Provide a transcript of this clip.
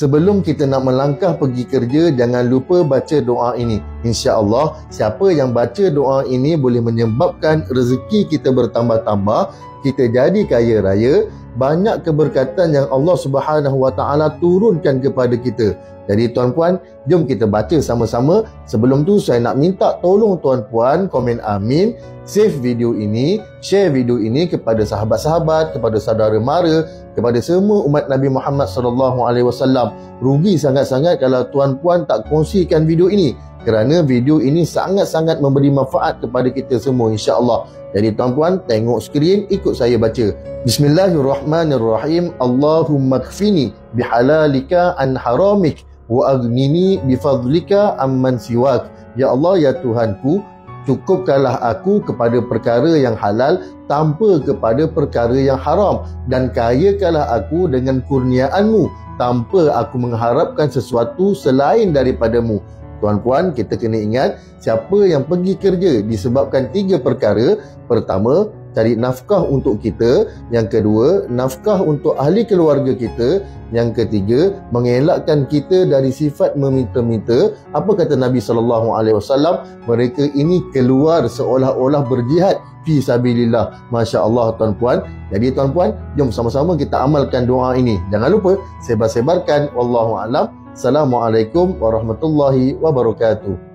Sebelum kita nak melangkah pergi kerja, jangan lupa baca doa ini. InsyaAllah, siapa yang baca doa ini boleh menyebabkan rezeki kita bertambah-tambah, kita jadi kaya raya, banyak keberkatan yang Allah Subhanahu Wa Taala turunkan kepada kita. Jadi tuan-puan, jom kita baca sama-sama. Sebelum tu saya nak minta tolong tuan-puan komen amin, save video ini, share video ini kepada sahabat-sahabat, kepada saudara mara, kepada semua umat Nabi Muhammad SAW. Rugi sangat-sangat kalau tuan-puan tak kongsikan video ini, kerana video ini sangat-sangat memberi manfaat kepada kita semua, insya-Allah. Jadi tuan-puan, tengok skrin, ikut saya baca. Bismillahirrahmanirrahim. Allahumma kfini bihalalika an haramik wa aghnini bifadlika amman siwak. Ya Allah, ya Tuhanku, cukupkanlah aku kepada perkara yang halal tanpa kepada perkara yang haram, dan kayakanlah aku dengan kurniaan-Mu tanpa aku mengharapkan sesuatu selain daripadamu. Tuan-puan, kita kena ingat, siapa yang pergi kerja disebabkan 3 perkara. Pertama, cari nafkah untuk kita. Yang kedua, nafkah untuk ahli keluarga kita. Yang ketiga, mengelakkan kita dari sifat meminta-minta. Apa kata Nabi SAW? Mereka ini keluar seolah-olah berjihad fi sabilillah. Masya Allah tuan-puan. Jadi tuan-puan, jom sama-sama kita amalkan doa ini. Jangan lupa sebar-sebarkan. Wallahu a'lam. Assalamualaikum warahmatullahi wabarakatuh.